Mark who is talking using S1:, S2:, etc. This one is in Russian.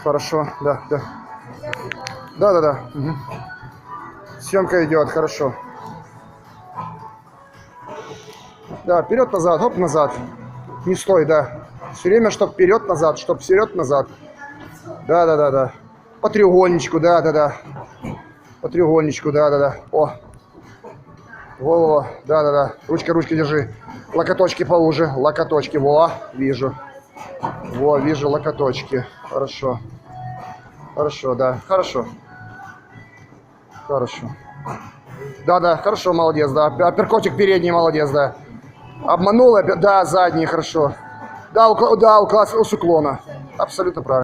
S1: Хорошо, да, да. Да. Угу. Съемка идет, хорошо. Да, вперед-назад, хоп, назад. Не стой, да. Все время, чтоб вперед-назад, чтоб вперед-назад. Да. По треугольничку, да. По треугольничку, да. О. Во. Да. Ручка держи. Локоточки поуже. Локоточки. Во, вижу. Во, вижу локоточки. Хорошо. Хорошо, да. Хорошо. Да, хорошо, молодец, да. Апперкотик передний, молодец, да. Обманула, да, задний, хорошо. Да, уклон с уклона. Абсолютно правильно.